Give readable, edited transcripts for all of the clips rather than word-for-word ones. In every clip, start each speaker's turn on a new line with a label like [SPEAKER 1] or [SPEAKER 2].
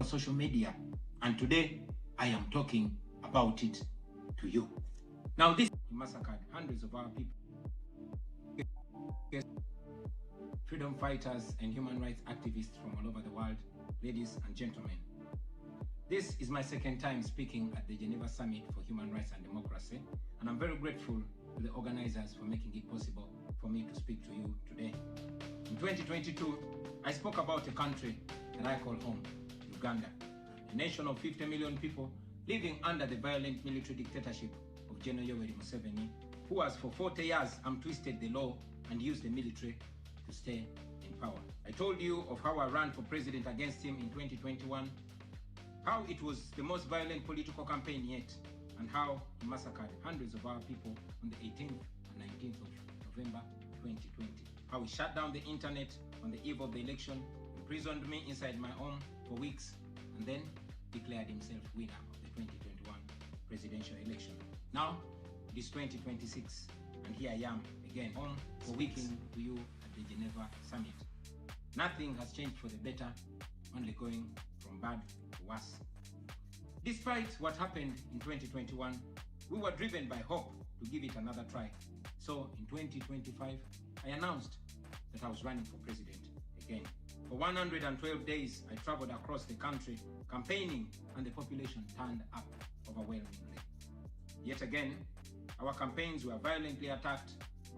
[SPEAKER 1] social media, and today I am talking about it to you. Now, this massacred hundreds of our people, freedom fighters and human rights activists from all over the world, ladies and gentlemen. This is my second time speaking at the Geneva Summit for Human Rights and Democracy, and I'm very grateful to the organizers for making it possible for me to speak to you today. In 2022, I spoke about a country that I call home, Uganda, a nation of 50 million people living under the violent military dictatorship of General Yoweri Museveni, who has for 40 years twisted the law and used the military to stay in power. I told you of how I ran for president against him in 2021, how it was the most violent political campaign yet, and how he massacred hundreds of our people on the 18th and 19th of November 2020. How he shut down the internet on the eve of the election, imprisoned me inside my home for weeks, and then declared himself winner of the 2021 presidential election. Now, it is 2026, and here I am again, home for speaking to you at the Geneva Summit. Nothing has changed for the better, only going from bad to worse. Despite what happened in 2021, we were driven by hope to give it another try. So in 2025, I announced that I was running for president again. For 112 days, I traveled across the country campaigning, and the population turned up overwhelmingly. Yet again, our campaigns were violently attacked,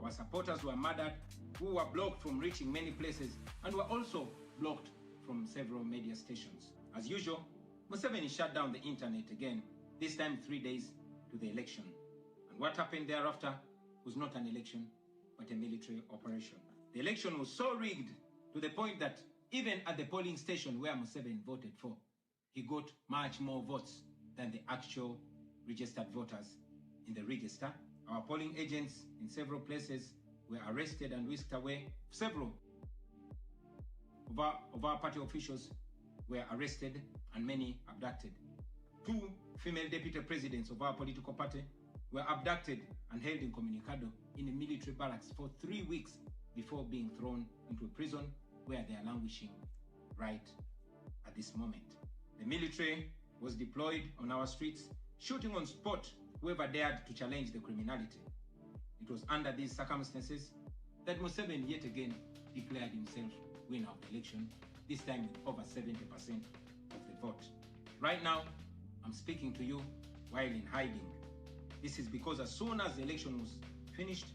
[SPEAKER 1] our supporters were murdered, we were blocked from reaching many places, and were also blocked from several media stations. As usual, Museveni shut down the internet again, this time 3 days to the election. And what happened thereafter was not an election, but a military operation. The election was so rigged to the point that even at the polling station where Museveni voted for, he got much more votes than the actual registered voters in the register. Our polling agents in several places were arrested and whisked away. Several of our party officials were arrested and many abducted. 2 female deputy presidents of our political party were abducted and held incommunicado in a military barracks for 3 weeks before being thrown into a prison where they are languishing right at this moment. The military was deployed on our streets, shooting on spot whoever dared to challenge the criminality. It was under these circumstances that Museveni yet again declared himself winner of the election, this time with over 70% of the vote. Right now, I'm speaking to you while in hiding. This is because as soon as the election was finished,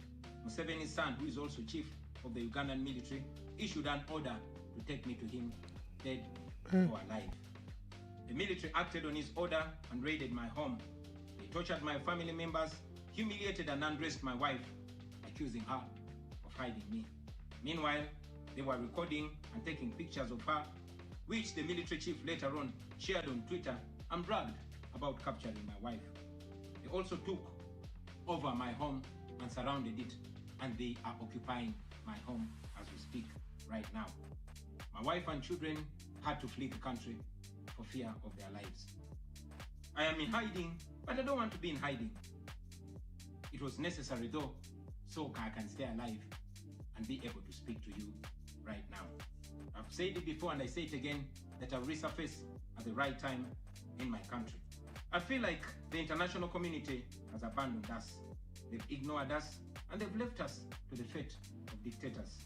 [SPEAKER 1] Museveni's son, who is also chief of the Ugandan military, issued an order to take me to him, dead or alive. The military acted on his order and raided my home. They tortured my family members, humiliated and undressed my wife, accusing her of hiding me. Meanwhile, they were recording and taking pictures of her, which the military chief later on shared on Twitter and bragged about capturing my wife. They also took over my home and surrounded it, and they are occupying my home as we speak right now. My wife and children had to flee the country for fear of their lives. I am in hiding, but I don't want to be in hiding. It was necessary though, so I can stay alive and be able to speak to you right now. I've said it before and I say it again, that I'll resurface at the right time in my country. I feel like the international community has abandoned us. They've ignored us and they've left us to the fate of dictators.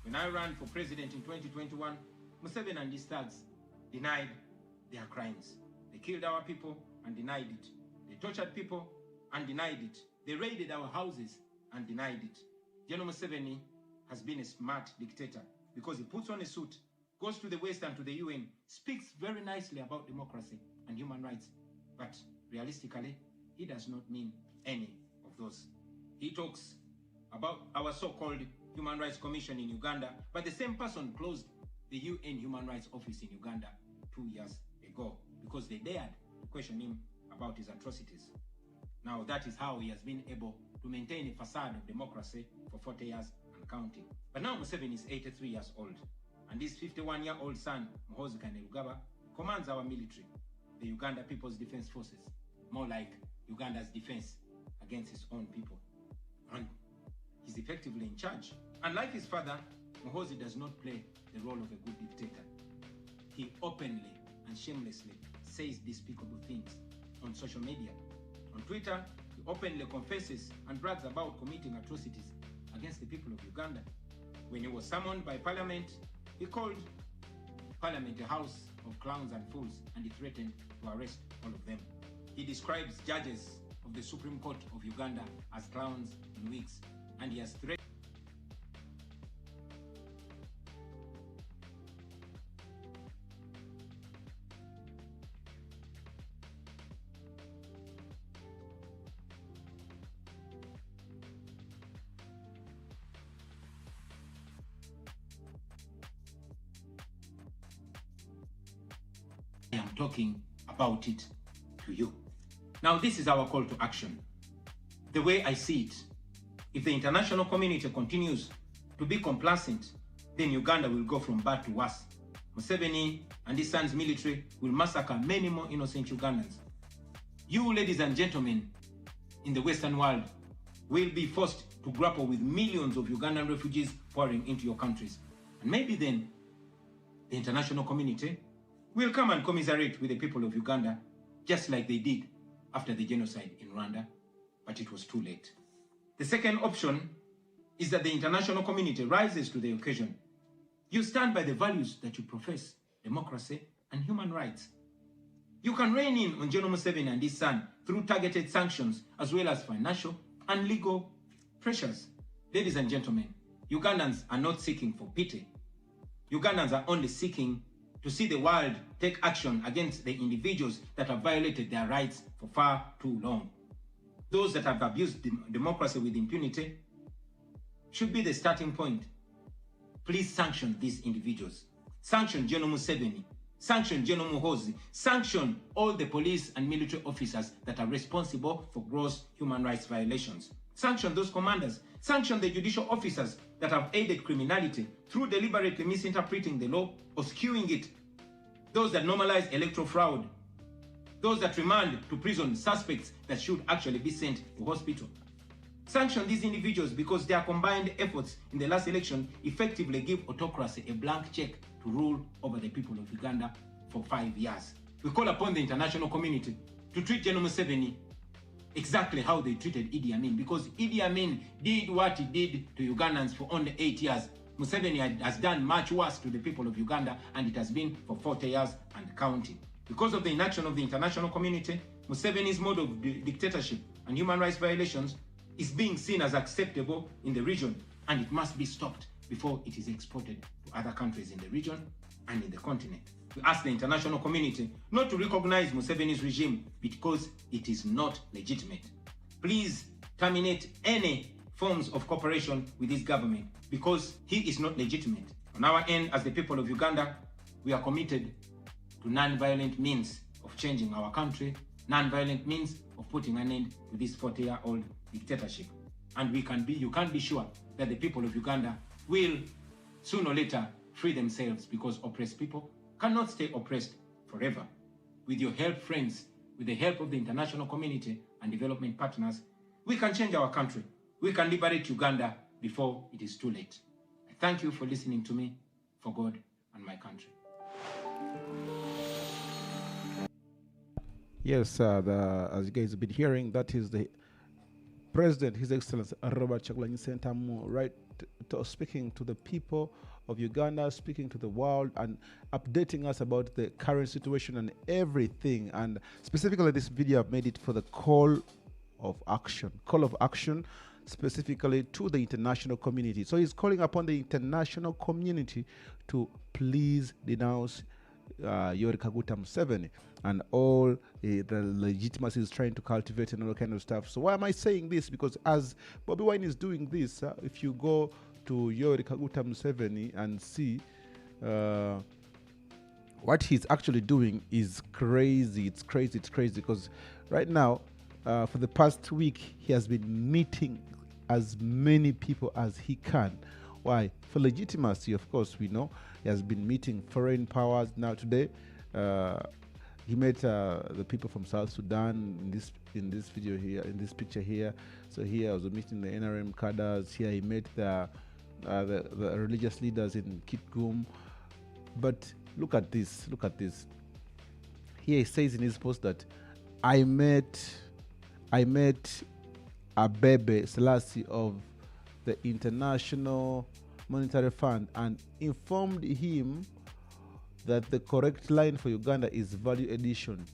[SPEAKER 1] When I ran for president in 2021, Museveni and his thugs denied their crimes. They killed our people and denied it. They tortured people and denied it. They raided our houses and denied it. General Museveni has been a smart dictator because he puts on a suit, goes to the West and to the UN, speaks very nicely about democracy and human rights, but realistically, he does not mean any of those. He talks about our so-called Human Rights Commission in Uganda, but the same person closed the UN Human Rights Office in Uganda 2 years ago because they dared to question him about his atrocities. Now that is how he has been able to maintain a facade of democracy for 40 years and counting. But now Museveni is 83 years old, and his 51-year-old son, Muhoozi Kainerugaba, commands our military, the Uganda People's Defense Forces, more like Uganda's defense against his own people. And he's effectively in charge. Unlike his father, Muhoozi does not play the role of a good dictator. He openly and shamelessly says despicable things on social media. On Twitter, he openly confesses and brags about committing atrocities against the people of Uganda. When he was summoned by Parliament, he called Parliament a house of clowns and fools, and he threatened to arrest all of them. He describes judges of the Supreme Court of Uganda as clowns in wigs, and he has threatened I am talking about it to you. Now, this is our call to action. The way I see it, if the international community continues to be complacent, then Uganda will go from bad to worse. Museveni and his son's military will massacre many more innocent Ugandans. You, ladies and gentlemen, in the Western world, will be forced to grapple with millions of Ugandan refugees pouring into your countries. And maybe then, the international community will come and commiserate with the people of Uganda, just like they did after the genocide in Rwanda, but it was too late. The second option is that the international community rises to the occasion. You stand by the values that you profess, democracy and human rights. You can rein in on General Museveni and his son through targeted sanctions as well as financial and legal pressures. Ladies and gentlemen, Ugandans are not seeking for pity. Ugandans are only seeking to see the world take action against the individuals that have violated their rights for far too long. Those that have abused democracy with impunity should be the starting point. Please sanction these individuals. Sanction General Museveni. Sanction General Muhoozi. Sanction all the police and military officers that are responsible for gross human rights violations. Sanction those commanders. Sanction the judicial officers that have aided criminality through deliberately misinterpreting the law or skewing it. Those that normalize electoral fraud. Those that remand to prison suspects that should actually be sent to hospital. Sanction these individuals because their combined efforts in the last election effectively give autocracy a blank check to rule over the people of Uganda for 5 years. We call upon the international community to treat General Museveni exactly how they treated Idi Amin, because Idi Amin did what he did to Ugandans for only 8 years. Museveni has done much worse to the people of Uganda, and it has been for 40 years and counting. Because of the inaction of the international community, Museveni's mode of dictatorship and human rights violations is being seen as acceptable in the region, and it must be stopped before it is exported to other countries in the region and in the continent. We ask the international community not to recognize Museveni's regime because it is not legitimate. Please terminate any forms of cooperation with this government because he is not legitimate. On our end, as the people of Uganda, we are committed to non-violent means of changing our country, non-violent means of putting an end to this 40-year-old dictatorship. And you can be sure that the people of Uganda will sooner or later free themselves, because oppressed people cannot stay oppressed forever. With your help, friends, with the help of the international community and development partners, we can change our country. We can liberate Uganda before it is too late. I thank you for listening to me, for God and my country.
[SPEAKER 2] Yes, as you guys have been hearing, that is the President, His Excellency Robert Kyagulanyi Ssentamu, right, speaking to the people of Uganda, speaking to the world, and updating us about the current situation and everything. And specifically, this video, I've made it for the call of action, specifically to the international community. So he's calling upon the international community to please denounce Yoweri Kaguta Museveni and all the legitimacy is trying to cultivate and all kind of stuff. So why am I saying this? Because as Bobi Wine is doing this, if you go to Yoweri Kaguta Museveni and see what he's actually doing is crazy. It's crazy because right now, for the past week, he has been meeting as many people as he can. Why? For legitimacy, of course, we know. He has been meeting foreign powers. Now today, he met the people from South Sudan in this video here, in this picture here. So here I was meeting the NRM cadres. Here he met the religious leaders in Kitgum. But look at this. Here he says in his post that I met Abebe Selassie of the International Monetary Fund and informed him that the correct line for Uganda is value addition,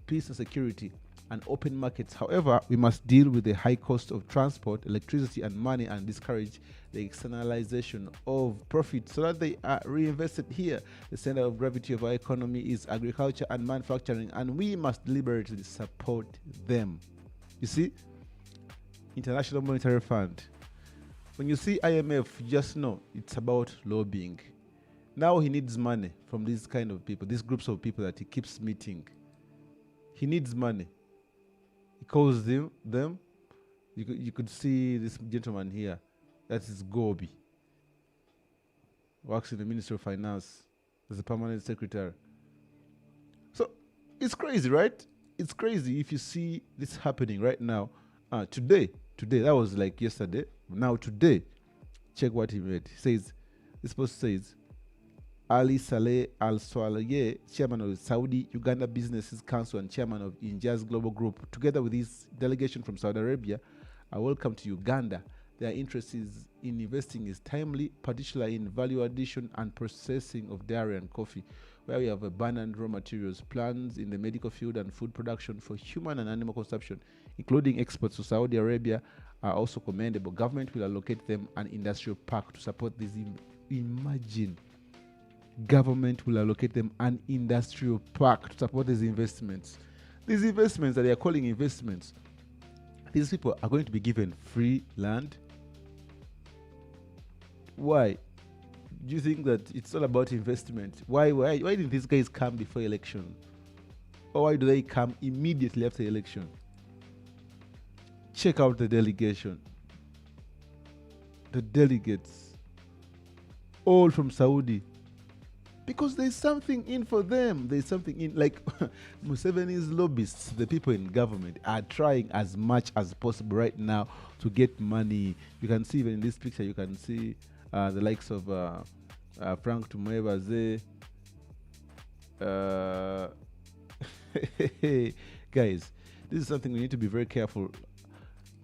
[SPEAKER 2] peace and security, and open markets. However, we must deal with the high cost of transport, electricity, and money and discourage the externalization of profit so that they are reinvested here. The center of gravity of our economy is agriculture and manufacturing, and we must deliberately support them. You see, International Monetary Fund. When you see IMF, just know it's about lobbying. Now he needs money from these kind of people, these groups of people that he keeps meeting. He needs money. He calls them. You could see this gentleman here. That is Gobi. Works in the Ministry of Finance as a permanent secretary. So it's crazy, right? It's crazy if you see this happening right now. Today, that was like yesterday. Now today, check what he made. He says, this post says, Ali Saleh Al Swalaye, chairman of the Saudi Uganda Businesses Council and chairman of Injaz Global Group, together with his delegation from Saudi Arabia, are welcome to Uganda. Their interest is in investing is timely, particularly in value addition and processing of dairy and coffee, where we have abundant raw materials, plans in the medical field and food production for human and animal consumption, including exports to Saudi Arabia, are also commendable. Government will allocate them an industrial park to support this. Imagine. Government will allocate them an industrial park to support these investments. These investments that they are calling investments, these people are going to be given free land. Why? Do you think that it's all about investment? Why didn't these guys come before election? Or why do they come immediately after election? Check out the delegation. The delegates. All from Saudi. Because there's something in for them. There's something in, like Museveni's lobbyists, the people in government, are trying as much as possible right now to get money. You can see even in this picture, you can see the likes of Frank Tumwebaze. Guys, this is something we need to be very careful.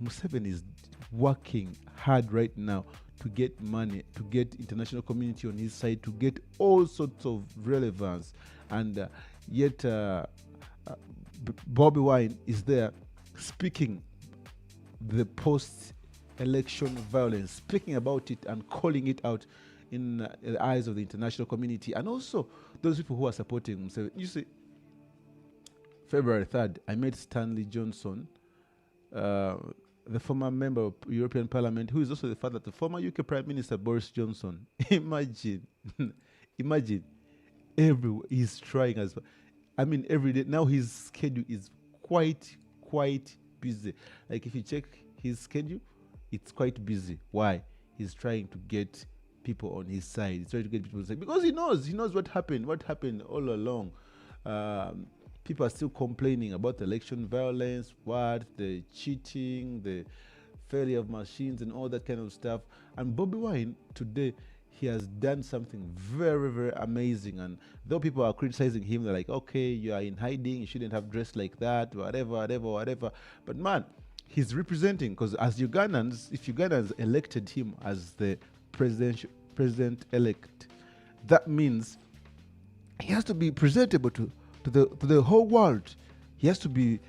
[SPEAKER 2] Museveni is working hard right now to get money, to get international community on his side, to get all sorts of relevance. And yet Bobi Wine is there speaking the post-election violence, speaking about it and calling it out in the eyes of the international community. And also those people who are supporting Museveni. You see, February 3rd, I met Stanley Johnson, the former member of European Parliament, who is also the father of the former UK Prime Minister Boris Johnson. Imagine, he's trying as well. I mean, every day. Now his schedule is quite busy. Like if you check his schedule, it's quite busy. Why? He's trying to get people on his side. He's trying to get people on his side because he knows what happened all along. People are still complaining about the election violence, the cheating, the failure of machines and all that kind of stuff. And Bobi Wine, today, he has done something very, very amazing. And though people are criticizing him, they're like, okay, you are in hiding, you shouldn't have dressed like that, whatever. But man, he's representing, because as Ugandans, if Ugandans elected him as the president-elect, that means he has to be presentable to the whole world. He has to be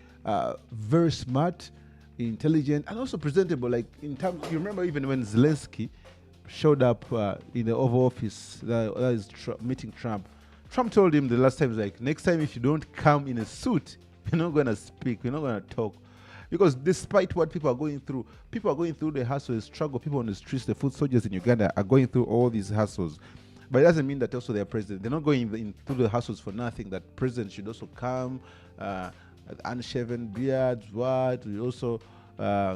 [SPEAKER 2] very smart, intelligent, and also presentable. Like in terms, you remember even when Zelensky showed up in the Oval Office, that is meeting Trump. Trump told him the last time, like, next time if you don't come in a suit, you're not gonna speak, you're not gonna talk. Because despite what people are going through the hassle, the struggle. People on the streets, the foot soldiers in Uganda are going through all these hassles. But it doesn't mean that also they're president. They're not going through the hassles for nothing. That presidents should also come, unshaven beards, also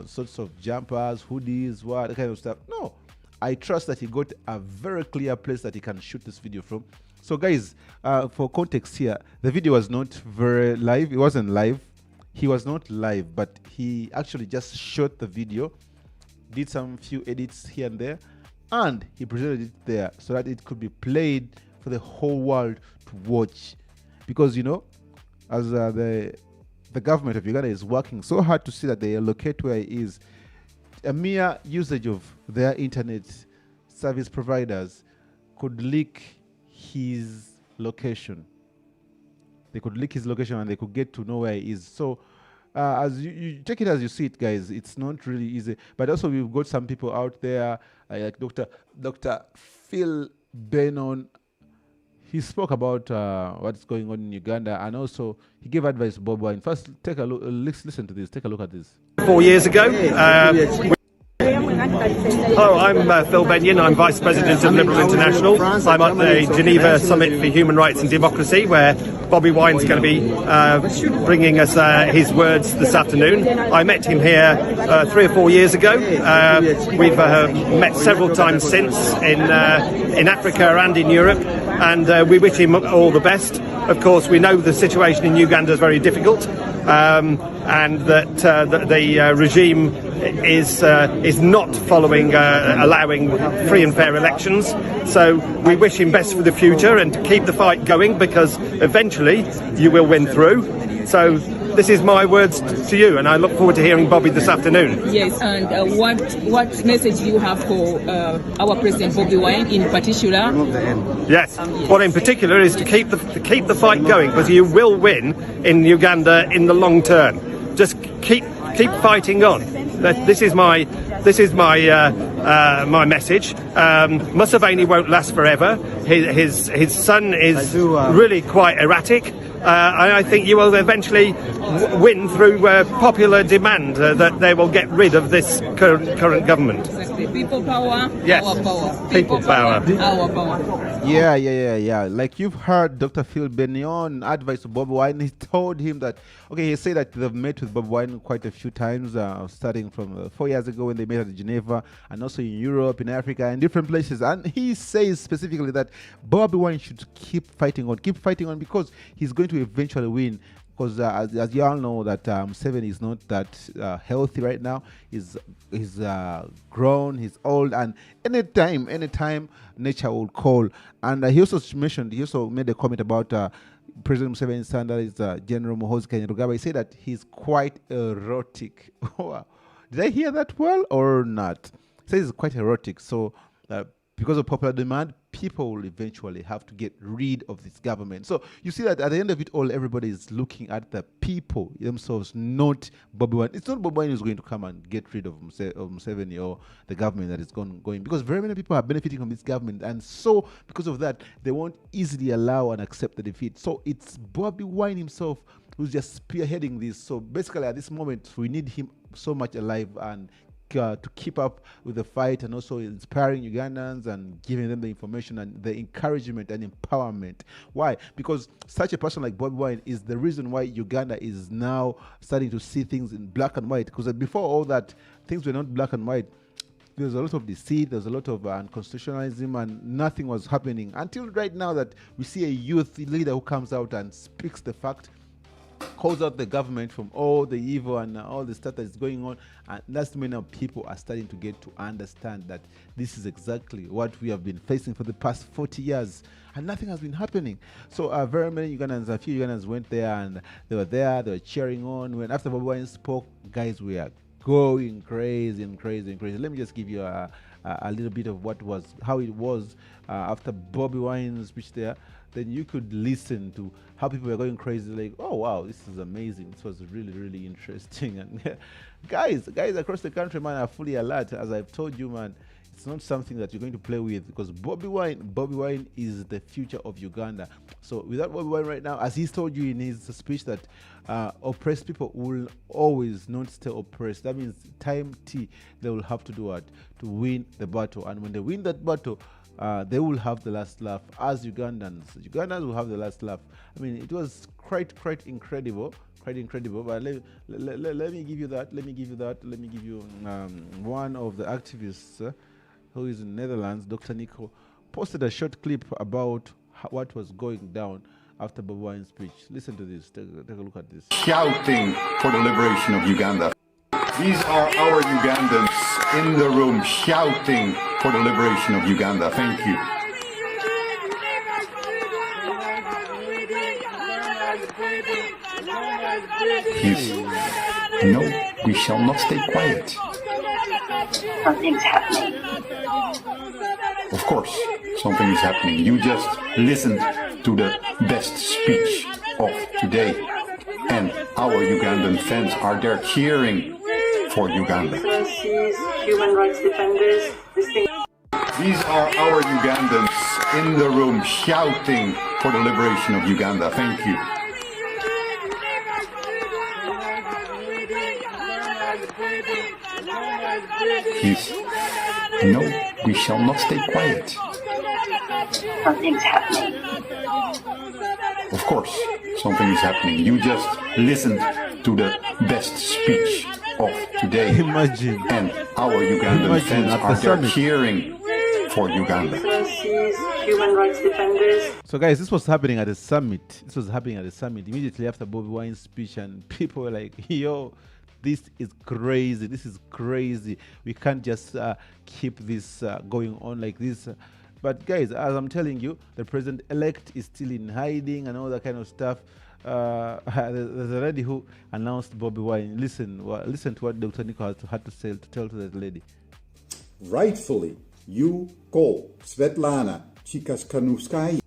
[SPEAKER 2] sorts of jumpers, hoodies, that kind of stuff. No, I trust that he got a very clear place that he can shoot this video from. So guys, for context here, the video was not very live. It wasn't live. He was not live, but he actually just shot the video, did some few edits here and there, and he presented it there so that it could be played for the whole world to watch. because, you know, as the government of Uganda is working so hard to see that they locate where he is, a mere usage of their internet service providers could leak his location. They could leak his location and they could get to know where he is. So as you take it as you see it, guys, it's not really easy. But also we've got some people out there like Dr. Phil Benon. He spoke about what's going on in Uganda, and also he gave advice to Bobi Wine. First, take a look, listen to this. Take a look at this.
[SPEAKER 3] 4 years ago. Hello, I'm Phil Benyon. I'm Vice President of Liberal International. I'm at the Geneva Summit for Human Rights and Democracy, where Bobi Wine's going to be bringing us his words this afternoon. I met him here 3 or 4 years ago. We've met several times since in Africa and in Europe, and we wish him all the best. Of course, we know the situation in Uganda is very difficult, and that the regime is not following allowing free and fair elections. So we wish him best for the future and to keep the fight going, because eventually you will win through. So this is my words to you, and I look forward to hearing Bobi this afternoon.
[SPEAKER 4] Yes, and what message do you have for our President Bobi Wine in particular?
[SPEAKER 3] Yes, what in particular is to keep the fight going, because you will win in Uganda in the long term. Just keep fighting on. This is my my message. Museveni won't last forever. His son is really quite erratic. I think you will eventually win through popular demand that they will get rid of this current government.
[SPEAKER 4] People power,
[SPEAKER 3] yes.
[SPEAKER 4] Our power.
[SPEAKER 3] People power.
[SPEAKER 4] Our power.
[SPEAKER 2] Yeah. Like you've heard Dr. Phil Benyon advice to Bobi Wine. He told him that, okay, he said that they've met with Bobi Wine quite a few times, starting from 4 years ago when they met at Geneva, and also in Europe, in Africa, and different places. And he says specifically that Bobi Wine should keep fighting on, because he's going to eventually win. Because as you all know that Museveni is not that healthy right now. He's grown, he's old, and anytime nature will call. And he also made a comment about President Museveni's son, that is General Muhoozi Kainerugaba. He said that he's quite erotic. Did I hear that well or not? He says he's quite erotic. So because of popular demand, people will eventually have to get rid of this government. So you see that at the end of it all, everybody is looking at the people themselves, not Bobi Wine. It's not Bobi Wine who's going to come and get rid of Museveni or the government that is going, because very many people are benefiting from this government, and so because of that, they won't easily allow and accept the defeat. So it's Bobi Wine himself who's just spearheading this. So basically, at this moment, we need him so much alive and to keep up with the fight, and also inspiring Ugandans and giving them the information and the encouragement and empowerment. Why? Because such a person like Bobi Wine is the reason why Uganda is now starting to see things in black and white. Because before all that, things were not black and white. There's a lot of deceit, there's a lot of unconstitutionalism, and nothing was happening until right now that we see a youth leader who comes out and speaks the fact, calls out the government from all the evil and all the stuff that is going on, and that's when now people are starting to get to understand that this is exactly what we have been facing for the past 40 years, and nothing has been happening. So very many Ugandans, a few Ugandans went there, and they were cheering on. When after Bobi Wine spoke, guys, we are going crazy. Let me just give you a little bit of how it was after Bobi Wine's speech there. Then you could listen to how people were going crazy, like, oh wow, this is amazing. This was really interesting. And guys across the country, man, are fully alert. As I've told you, man, it's not something that you're going to play with, because Bobi Wine is the future of Uganda. So without Bobi Wine right now, as he's told you in his speech, that oppressed people will always not stay oppressed. That means time T, they will have to do what? To win the battle. And when they win that battle, they will have the last laugh. As Ugandans will have the last laugh. I mean, it was quite incredible. But let me give you that. Let me give you one of the activists who is in Netherlands, Dr. Nico, posted a short clip about what was going down after Bobi Wine's speech. Listen to this. Take a look at this.
[SPEAKER 5] Shouting for the liberation of Uganda. These are our Ugandans in the room shouting for the liberation of Uganda. Thank you. Yes. No, we shall not stay quiet.
[SPEAKER 6] Something's happening.
[SPEAKER 5] Of course, something is happening. You just listened to the best speech of today. And our Ugandan fans are there cheering for Uganda.
[SPEAKER 6] Human rights defenders.
[SPEAKER 5] These are our Ugandans in the room shouting for the liberation of Uganda. Thank you. Yes. No, we shall not stay quiet.
[SPEAKER 6] Something's happening.
[SPEAKER 5] Of course, something is happening. You just listened to the best speech of today.
[SPEAKER 2] Imagine.
[SPEAKER 5] And our Ugandan fans
[SPEAKER 2] at
[SPEAKER 5] are
[SPEAKER 2] the
[SPEAKER 5] there
[SPEAKER 2] summit.
[SPEAKER 5] cheering for Uganda.
[SPEAKER 6] Human rights defenders.
[SPEAKER 2] So, guys, this was happening at the summit. This was happening at the summit immediately after Bobi Wine's speech, and people were like, yo, this is crazy. This is crazy. We can't just keep this going on like this. But, guys, as I'm telling you, the president-elect is still in hiding and all that kind of stuff. There's a lady who announced Bobi Wine. Listen to what Dr. Nico had to say to tell to that lady.
[SPEAKER 7] Rightfully, you call Svetlana Tsikhanouskaya.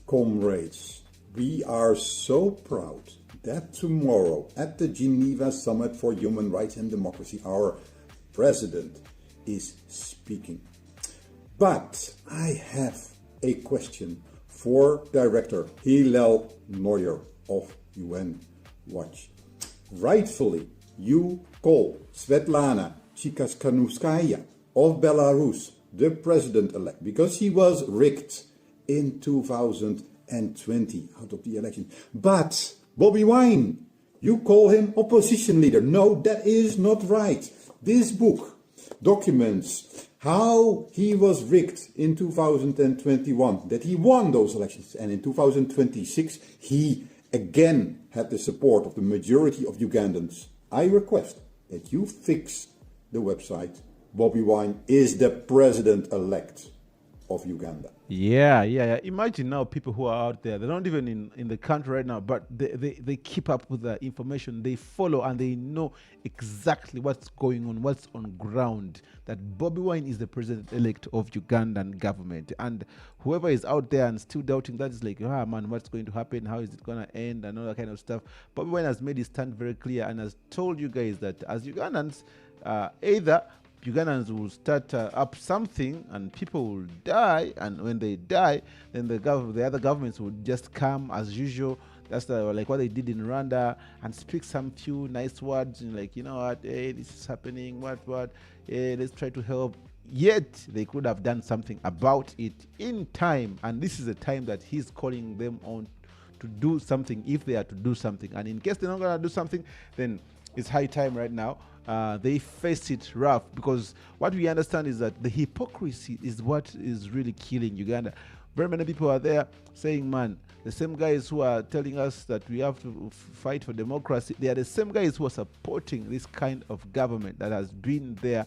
[SPEAKER 7] Comrades, we are so proud that tomorrow at the Geneva Summit for Human Rights and Democracy, our president is speaking. But I have a question for Director Hillel Neuer of UN Watch. Rightfully, you call Svetlana Tsikhanouskaya of Belarus the president-elect because he was rigged in 2020 out of the election. But Bobi Wine, you call him opposition leader. No, that is not right. This book documents how he was rigged in 2021, that he won those elections. And in 2026, he again had the support of the majority of Ugandans. I request that you fix the website. Bobi Wine is the president-elect of Uganda.
[SPEAKER 2] Yeah. Imagine now people who are out there, they're not even in the country right now, but they keep up with the information, they follow and they know exactly what's going on, what's on ground, that Bobi Wine is the president-elect of Ugandan government. And whoever is out there and still doubting that is like, man, what's going to happen? How is it going to end? And all that kind of stuff. Bobi Wine has made his stand very clear and has told you guys that as Ugandans, either Ugandans will start up something and people will die, and when they die, then the other governments will just come as usual. That's like what they did in Rwanda, and speak some few nice words and like, you know what, hey, this is happening, what, hey, let's try to help. Yet they could have done something about it in time, and this is the time that he's calling them on to do something if they are to do something. And in case they're not going to do something, then it's high time right now they face it rough, because what we understand is that the hypocrisy is what is really killing Uganda. Very many people are there saying, man, the same guys who are telling us that we have to fight for democracy, they are the same guys who are supporting this kind of government that has been there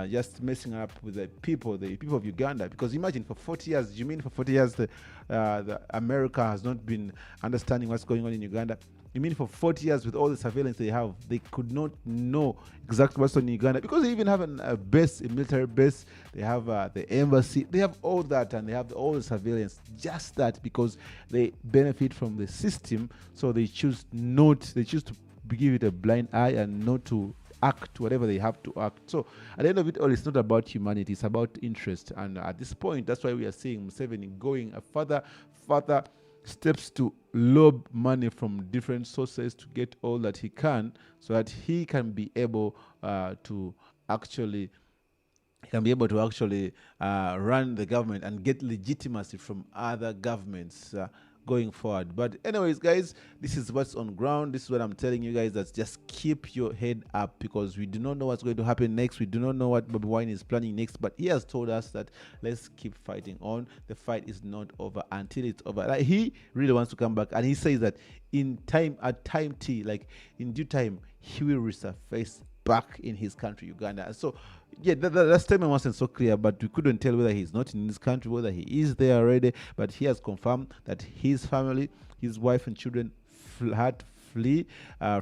[SPEAKER 2] just messing up with the people of Uganda. Because imagine, for 40 years, you mean for 40 years the America has not been understanding what's going on in Uganda? You mean for 40 years with all the surveillance they have, they could not know exactly what's on in Uganda? Because they even have a base, a military base, they have the embassy, they have all that, and they have all the surveillance. Just that because they benefit from the system, so they choose to give it a blind eye and not to act whatever they have to act. So at the end of it all, it's not about humanity, it's about interest. And at this point, that's why we are seeing Museveni going a further steps to lob money from different sources to get all that he can, so that he can be able to actually run the government and get legitimacy from other governments going forward. But anyways, guys, this is what's on ground. This is what I'm telling you guys, that just keep your head up, because we do not know what's going to happen next. We do not know what Bobi Wine is planning next, but he has told us that let's keep fighting on. The fight is not over until it's over. Like, he really wants to come back, and he says that in due time, he will resurface back in his country, Uganda. And so yeah, that statement wasn't so clear, but we couldn't tell whether he's not in this country, whether he is there already. But he has confirmed that his family, his wife and children had flee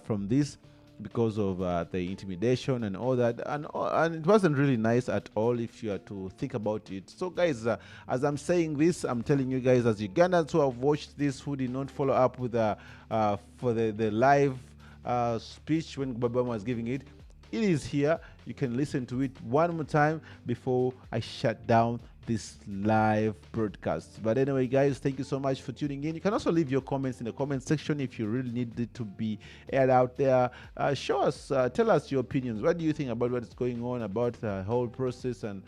[SPEAKER 2] from this because of the intimidation and all that, and it wasn't really nice at all if you are to think about it. So guys, as I'm saying this, I'm telling you guys, as Ugandans who have watched this, who did not follow up with for the live speech when Bobi Wine was giving it, it is here. You can listen to it one more time before I shut down this live broadcast. But anyway, guys, thank you so much for tuning in. You can also leave your comments in the comment section if you really need it to be aired out there. Show us, tell us your opinions. What do you think about what is going on, about the whole process, and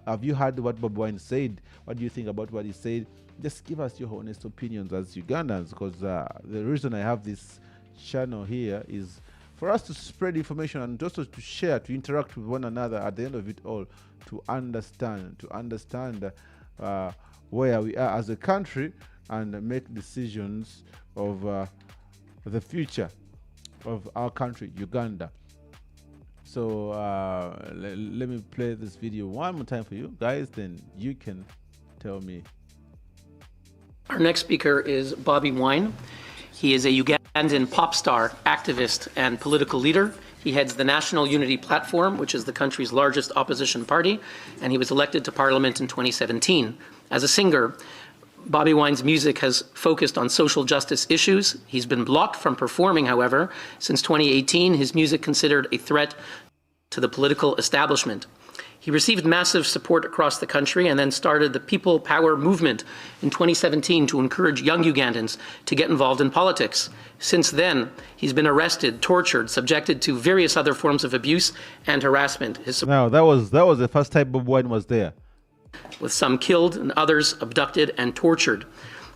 [SPEAKER 2] have you heard what Bobi Wine said? What do you think about what he said? Just give us your honest opinions as Ugandans, because the reason I have this channel here is for us to spread information and also to share, to interact with one another at the end of it all, to understand where we are as a country and make decisions of the future of our country, Uganda. So let me play this video one more time for you guys, then you can tell me.
[SPEAKER 8] Our next speaker is Bobi Wine. He is a Ugandan pop star, activist, and political leader. He heads the National Unity Platform, which is the country's largest opposition party, and he was elected to parliament in 2017. As a singer, Bobi Wine's music has focused on social justice issues. He's been blocked from performing, however, since 2018, his music considered a threat to the political establishment. He received massive support across the country and then started the People Power movement in 2017 to encourage young Ugandans to get involved in politics. Since then, he's been arrested, tortured, subjected to various other forms of abuse and harassment.
[SPEAKER 2] Now, that was the first time Bobi Wine was there.
[SPEAKER 8] With some killed and others abducted and tortured.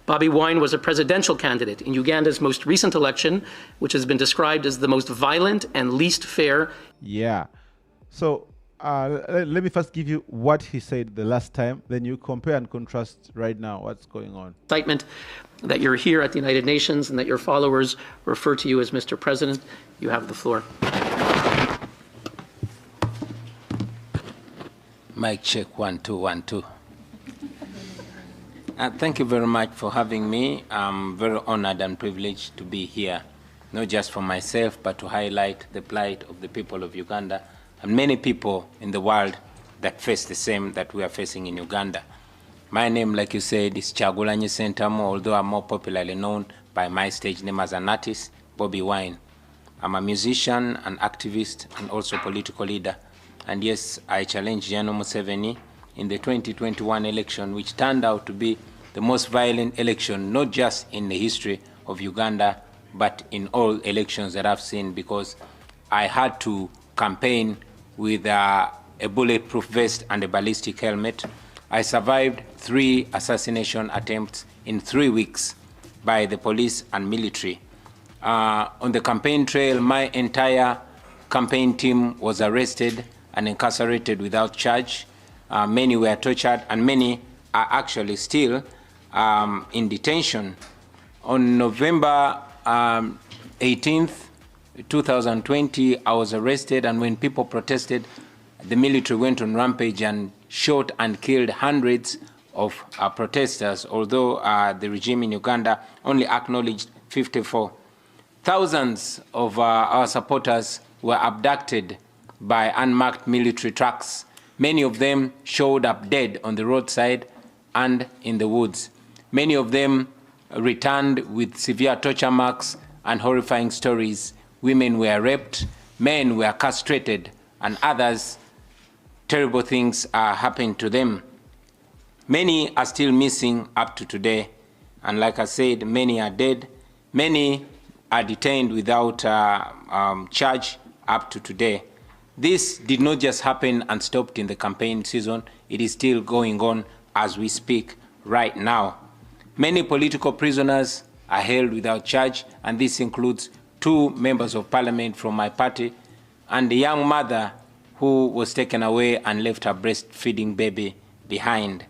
[SPEAKER 8] Bobi Wine was a presidential candidate in Uganda's most recent election, which has been described as the most violent and least fair.
[SPEAKER 2] Yeah. So, let me first give you what he said the last time, then you compare and contrast right now what's going on.
[SPEAKER 8] Excitement that you're here at the United Nations and that your followers refer to you as Mr. President. You have the floor.
[SPEAKER 9] Mic check 1 2 1 2. Thank you very much for having me. I'm very honored and privileged to be here, not just for myself, but to highlight the plight of the people of Uganda and many people in the world that face the same that we are facing in Uganda. My name, like you said, is Kyagulanyi Ssentamu, although I'm more popularly known by my stage name as an artist, Bobi Wine. I'm a musician, an activist, and also political leader. And yes, I challenged General Museveni in the 2021 election, which turned out to be the most violent election, not just in the history of Uganda, but in all elections that I've seen, because I had to campaign with a bulletproof vest and a ballistic helmet. I survived 3 assassination attempts in 3 weeks by the police and military. On the campaign trail, my entire campaign team was arrested and incarcerated without charge. Many were tortured, and many are actually still in detention. On November 18th, 2020, I was arrested, and when people protested, the military went on rampage and shot and killed hundreds of protesters, although the regime in Uganda only acknowledged 54. Thousands of our supporters were abducted by unmarked military trucks. Many of them showed up dead on the roadside and in the woods. Many of them returned with severe torture marks and horrifying stories. Women were raped, men were castrated, and others, terrible things happened to them. Many are still missing up to today. And like I said, many are dead. Many are detained without charge up to today. This did not just happen and stopped in the campaign season. It is still going on as we speak right now. Many political prisoners are held without charge, and this includes 2 members of parliament from my party and a young mother who was taken away and left her breastfeeding baby behind.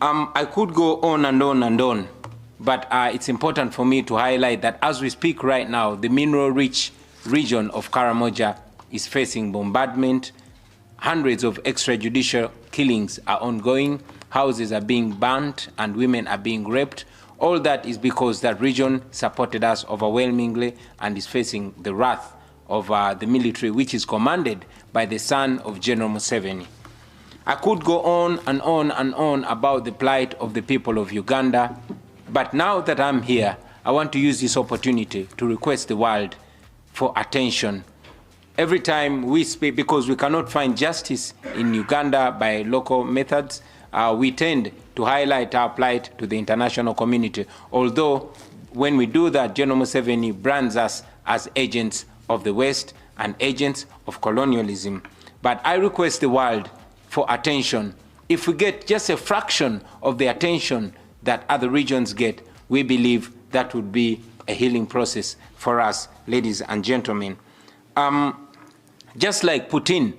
[SPEAKER 9] I could go on and on and on, but it's important for me to highlight that as we speak right now, the mineral-rich region of Karamoja is facing bombardment. Hundreds of extrajudicial killings are ongoing. Houses are being burnt and women are being raped. All that is because that region supported us overwhelmingly and is facing the wrath of the military, which is commanded by the son of General Museveni. I could go on and on and on about the plight of the people of Uganda, but now that I'm here, I want to use this opportunity to request the world for attention. Every time we speak, because we cannot find justice in Uganda by local methods, we tend to highlight our plight to the international community, although when we do that, General Museveni brands us as agents of the West and agents of colonialism. But I request the world for attention. If we get just a fraction of the attention that other regions get, we believe that would be a healing process for us, ladies and gentlemen. Just like Putin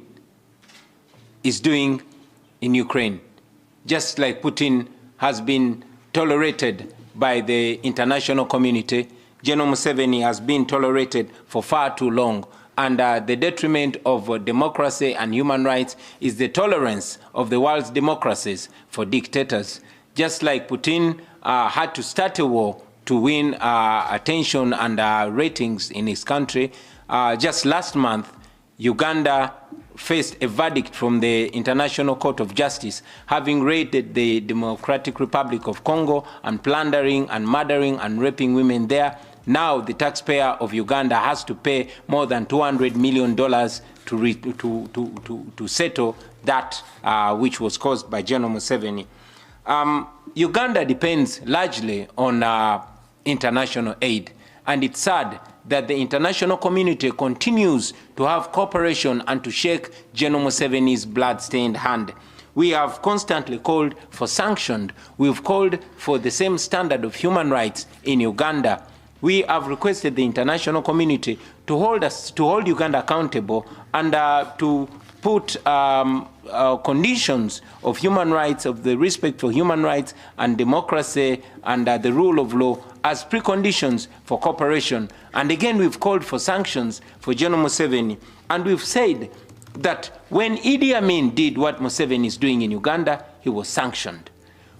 [SPEAKER 9] is doing in Ukraine, just like Putin has been tolerated by the international community, General Museveni has been tolerated for far too long. And the detriment of democracy and human rights is the tolerance of the world's democracies for dictators. Just like Putin had to start a war to win attention and ratings in his country, just last month, Uganda faced a verdict from the International Court of Justice, having raided the Democratic Republic of Congo and plundering and murdering and raping women there. Now the taxpayer of Uganda has to pay more than $200 million to settle that which was caused by General Museveni. Uganda depends largely on international aid, and it's sad that the international community continues to have cooperation and to shake General Museveni's blood-stained hand. We have constantly called for sanctions. We've called for the same standard of human rights in Uganda. We have requested the international community to hold Uganda accountable and to put conditions of human rights, of the respect for human rights and democracy and the rule of law as preconditions for cooperation. And again, we've called for sanctions for General Museveni. And we've said that when Idi Amin did what Museveni is doing in Uganda, he was sanctioned.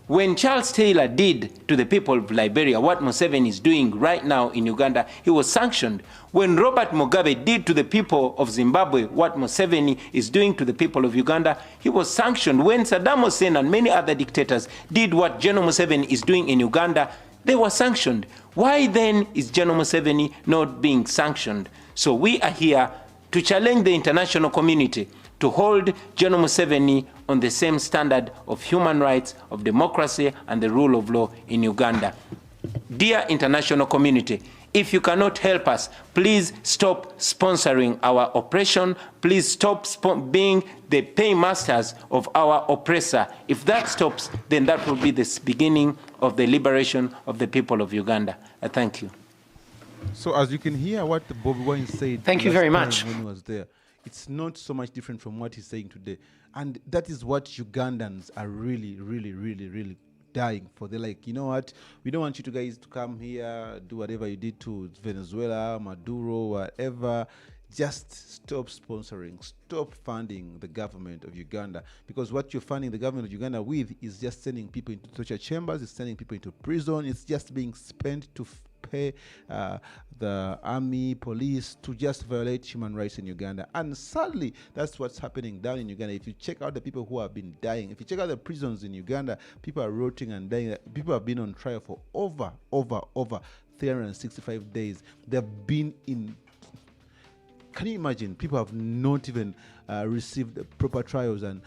[SPEAKER 9] When Charles Taylor did to the people of Liberia what Museveni is doing right now in Uganda, he was sanctioned. When Robert Mugabe did to the people of Zimbabwe what Museveni is doing to the people of Uganda, he was sanctioned. When Saddam Hussein and many other dictators did what General Museveni is doing in Uganda, they were sanctioned. Why then is General Museveni not being sanctioned? So we are here to challenge the international community to hold General Museveni on the same standard of human rights, of democracy, and the rule of law in Uganda. Dear international community, if you cannot help us, please stop sponsoring our oppression. Please stop being the paymasters of our oppressor. If that stops, then that will be the beginning of the liberation of the people of Uganda. I thank you.
[SPEAKER 2] So as you can hear what Bobi Wine said,
[SPEAKER 8] thank you very much.
[SPEAKER 2] When he was there, it's not so much different from what he's saying today. And that is what Ugandans are really, really, really, really dying for. They're like, you know what, we don't want you guys to come here, do whatever you did to Venezuela, Maduro, whatever. Just stop sponsoring, stop funding the government of Uganda, because what you're funding the government of Uganda with is just sending people into torture chambers, it's sending people into prison, it's just being spent to pay the army, police to just violate human rights in Uganda. And sadly, that's what's happening down in Uganda. If you check out the people who have been dying, if you check out the prisons in Uganda, people are rotting and dying. People have been on trial for over 365 days. They've been in... Can you imagine? People have not even received proper trials, and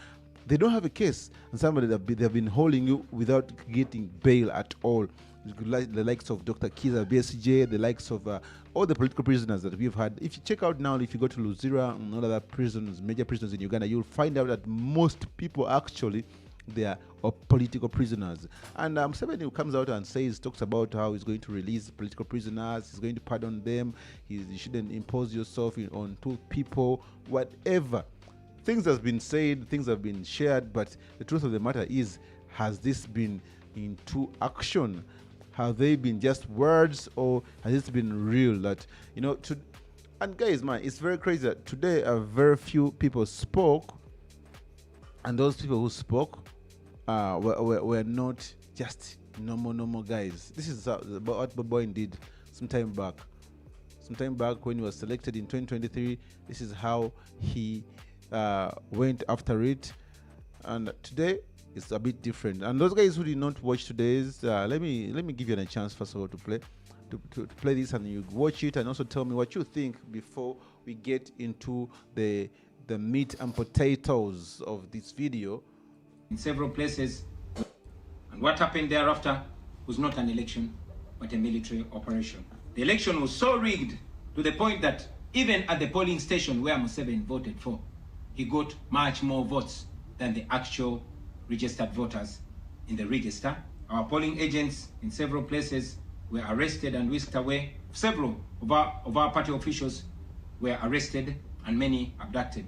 [SPEAKER 2] they don't have a case. And somebody they've been holding you without getting bail at all. The likes of Dr. Kiza, BSJ, the likes of all the political prisoners that we've had. If you check out now, if you go to Luzira and all other prisons, major prisons in Uganda, you'll find out that most people actually, they are political prisoners. And somebody who comes out and talks about how he's going to release political prisoners, he's going to pardon them, you shouldn't impose yourself on two people, whatever. Things have been said, things have been shared, but the truth of the matter is, has this been into action? Have they been just words, or has it been real? That, you know, and guys, man, it's very crazy that today very few people spoke, and those people who spoke were not just No more, guys. This is what Bobi Wine did some time back. Some time back when he was selected in 2023. This is how he went after it. And today it's a bit different. And those guys who did not watch today's, let me give you a chance first of all to play this, and you watch it and also tell me what you think before we get into the meat and potatoes of this video.
[SPEAKER 1] In several places, and what happened thereafter was not an election but a military operation. The election was so rigged to the point that even at the polling station where Museveni voted for, he got much more votes than the actual registered voters in the register. Our polling agents in several places were arrested and whisked away. Several of our party officials were arrested and many abducted.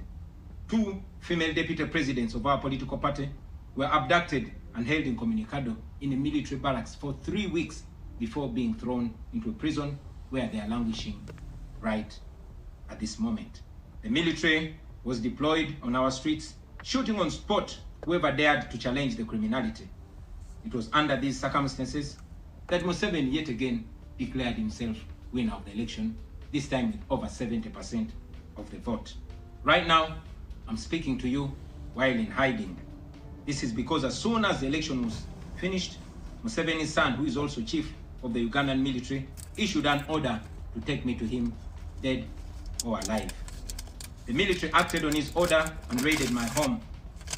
[SPEAKER 1] 2 female deputy presidents of our political party were abducted and held incommunicado in a military barracks for 3 weeks before being thrown into a prison where they are languishing right at this moment. The military was deployed on our streets, shooting on spot whoever dared to challenge the criminality. It was under these circumstances that Museveni yet again declared himself winner of the election, this time with over 70% of the vote. Right now, I'm speaking to you while in hiding. This is because as soon as the election was finished, Museveni's son, who is also chief of the Ugandan military, issued an order to take me to him, dead or alive. The military acted on his order and raided my home.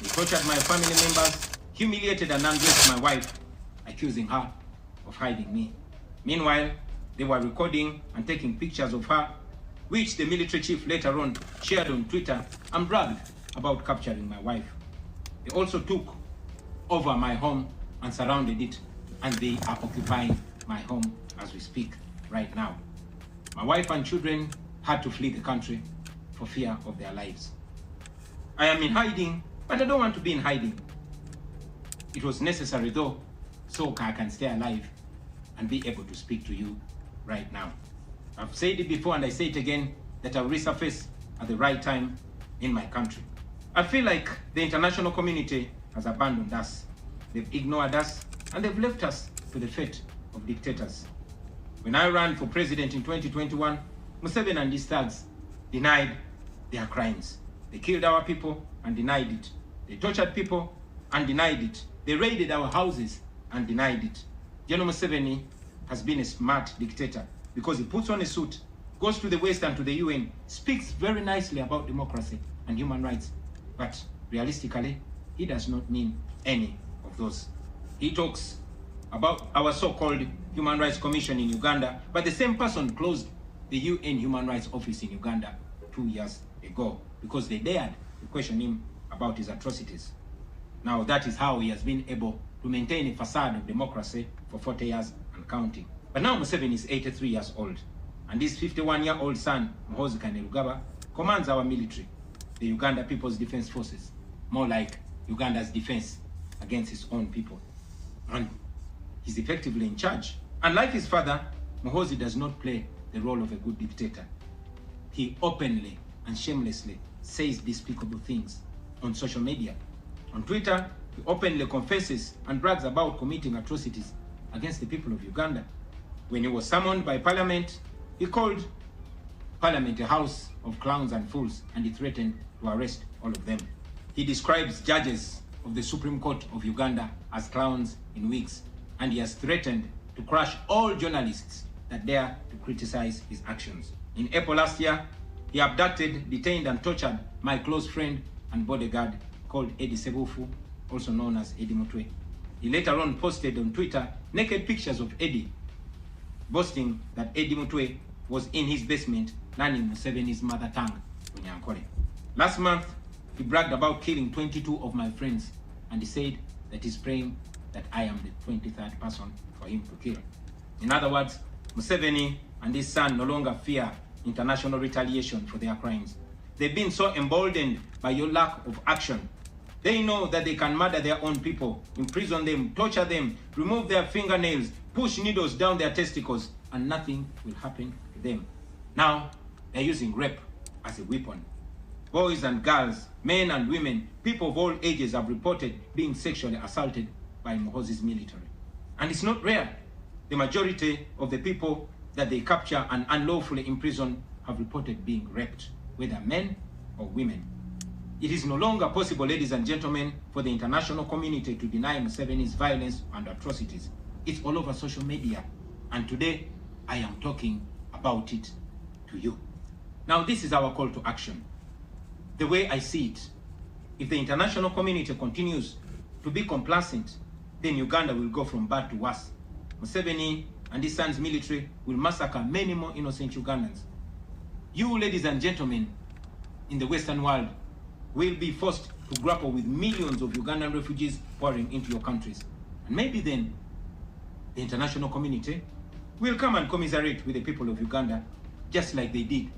[SPEAKER 1] They tortured my family members, humiliated and undressed my wife, accusing her of hiding me. Meanwhile, they were recording and taking pictures of her, which the military chief later on shared on Twitter and bragged about capturing my wife. They also took over my home and surrounded it, and they are occupying my home as we speak right now. My wife and children had to flee the country for fear of their lives. I am in hiding, but I don't want to be in hiding. It was necessary though, so I can stay alive and be able to speak to you right now. I've said it before and I say it again, that I'll resurface at the right time in my country. I feel like the international community has abandoned us. They've ignored us and they've left us to the fate of dictators. When I ran for president in 2021, Museveni and his thugs denied their crimes. They killed our people and denied it. They tortured people and denied it. They raided our houses and denied it. General Museveni has been a smart dictator because he puts on a suit, goes to the West and to the UN, speaks very nicely about democracy and human rights, but realistically, he does not mean any of those. He talks about our so-called Human Rights Commission in Uganda, but the same person closed the UN Human Rights Office in Uganda 2 years ago because they dared to question him about his atrocities. Now that is how he has been able to maintain a facade of democracy for 40 years and counting. But now Museveni is 83 years old, and his 51-year-old son, Muhoozi Kainerugaba, commands our military, the Uganda People's Defense Forces, more like Uganda's defense against his own people. And he's effectively in charge. And like his father, Muhoozi does not play the role of a good dictator. He openly and shamelessly says despicable things on social media. On Twitter, he openly confesses and brags about committing atrocities against the people of Uganda. When he was summoned by Parliament, he called Parliament a house of clowns and fools, and he threatened to arrest all of them. He describes judges of the Supreme Court of Uganda as clowns in wigs, and he has threatened to crush all journalists that dare to criticize his actions. In April last year, he abducted, detained and tortured my close friend and bodyguard called Eddie Sebufu, also known as Eddie Mutwe. He later on posted on Twitter naked pictures of Eddie, boasting that Eddie Mutwe was in his basement learning Museveni's mother tongue, Unyankole. Last month, he bragged about killing 22 of my friends, and he said that he's praying that I am the 23rd person for him to kill. In other words, Museveni and his son no longer fear international retaliation for their crimes. They've been so emboldened by your lack of action. They know that they can murder their own people, imprison them, torture them, remove their fingernails, push needles down their testicles, and nothing will happen to them. Now, they're using rape as a weapon. Boys and girls, men and women, people of all ages have reported being sexually assaulted by Muhoozi's military. And it's not rare. The majority of the people that they capture and unlawfully imprison have reported being raped, whether men or women. It is no longer possible, ladies and gentlemen, for the international community to deny Museveni's violence and atrocities. It's all over social media. And today, I am talking about it to you. Now, this is our call to action. The way I see it, if the international community continues to be complacent, then Uganda will go from bad to worse. Museveni and his son's military will massacre many more innocent Ugandans. You, ladies and gentlemen, in the Western world, will be forced to grapple with millions of Ugandan refugees pouring into your countries. And maybe then, the international community will come and commiserate with the people of Uganda, just like they did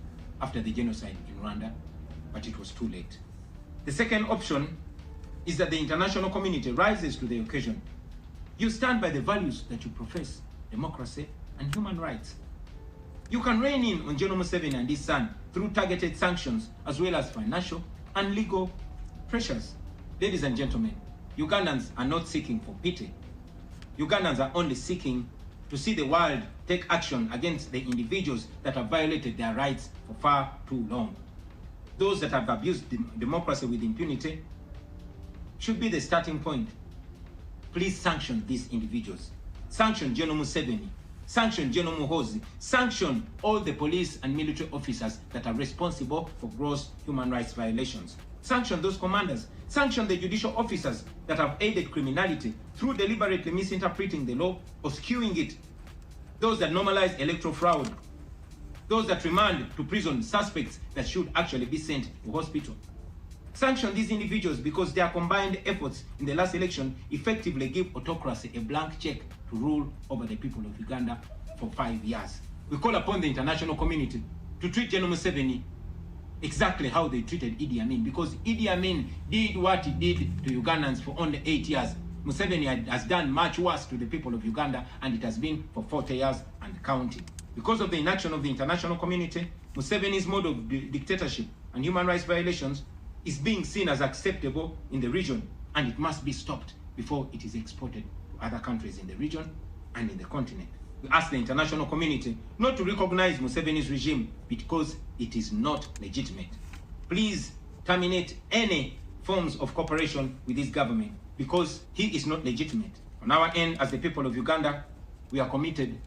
[SPEAKER 1] after the genocide in Rwanda, but it was too late. The second option is that the international community rises to the occasion. You stand by the values that you profess, democracy and human rights. You can rein in on General Museveni and his son through targeted sanctions as well as financial and legal pressures. Ladies and gentlemen, Ugandans are not seeking for pity. Ugandans are only seeking to see the world take action against the individuals that have violated their rights for far too long. Those that have abused democracy with impunity should be the starting point. Please sanction these individuals. Sanction General Museveni. Sanction General Muhoozi. Sanction all the police and military officers that are responsible for gross human rights violations. Sanction those commanders. Sanction the judicial officers that have aided criminality through deliberately misinterpreting the law or skewing it. Those that normalize electoral fraud. Those that remand to prison suspects that should actually be sent to hospital. Sanction these individuals because their combined efforts in the last election effectively give autocracy a blank check to rule over the people of Uganda for 5 years. We call upon the international community to treat General Museveni exactly how they treated Idi Amin, because Idi Amin did what he did to Ugandans for only 8 years. Museveni has done much worse to the people of Uganda, and it has been for 40 years and counting. Because of the inaction of the international community, Museveni's mode of dictatorship and human rights violations is being seen as acceptable in the region, and it must be stopped before it is exported to other countries in the region and in the continent. We ask the international community not to recognize Museveni's regime because it is not legitimate. Please terminate any forms of cooperation with this government because he is not legitimate. On our end, as the people of Uganda, we are committed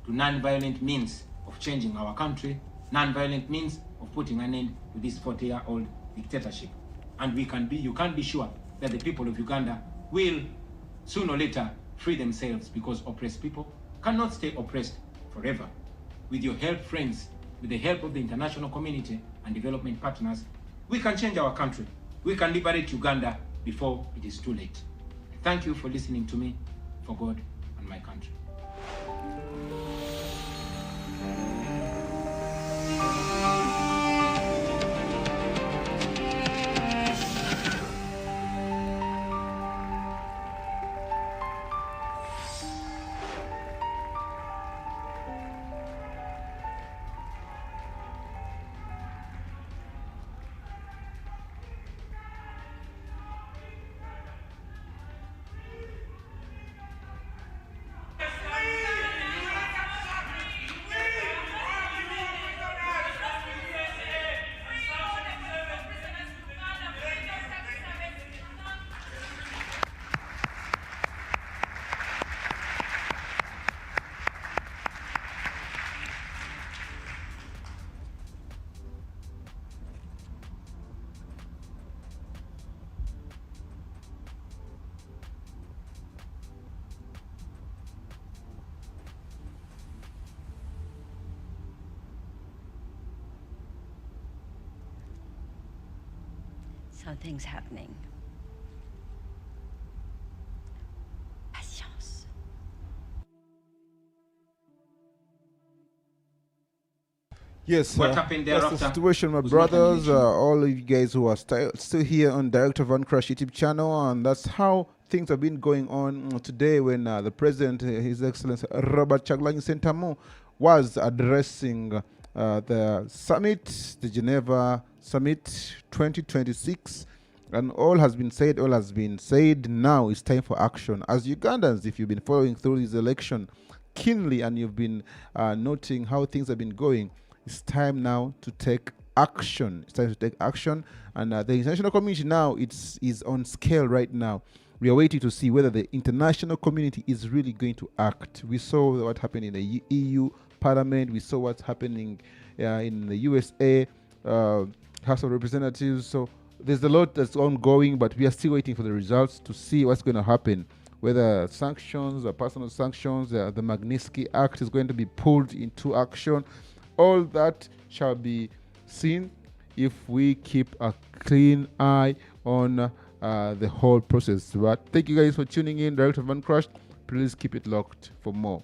[SPEAKER 1] to non-violent means of changing our country, non-violent means of putting an end to this 40-year-old dictatorship. And you can be sure that the people of Uganda will sooner or later free themselves, because oppressed people cannot stay oppressed forever. With your help, friends, with the help of the international community and development partners, we can change our country. We can liberate Uganda before it is too late. Thank you for listening to me, for God and my country.
[SPEAKER 10] Something's happening. Patience.
[SPEAKER 2] Yes,
[SPEAKER 1] What happened
[SPEAKER 2] that's
[SPEAKER 1] thereafter
[SPEAKER 2] the situation, my
[SPEAKER 1] was not
[SPEAKER 2] brothers.
[SPEAKER 1] unusual.
[SPEAKER 2] All of you guys who are still here on Director Van Crash YouTube channel, and that's how things have been going on today when the President, His Excellency Robert Kyagulanyi Ssentamu, was addressing the summit, the Geneva Summit 2026, And all has been said, all has been said. Now it's time for action. As Ugandans, if you've been following through this election keenly and you've been noting how things have been going, it's time now to take action. It's time to take action. And the international community now is on scale right now. We are waiting to see whether the international community is really going to act. We saw what happened in the EU Parliament. We saw what's happening in the USA House of Representatives. So there's a lot that's ongoing, but we are still waiting for the results to see what's going to happen. Whether sanctions or personal sanctions, the Magnitsky Act is going to be pulled into action. All that shall be seen if we keep a clean eye on the whole process. But thank you guys for tuning in. Director Van Crushed, please keep it locked for more.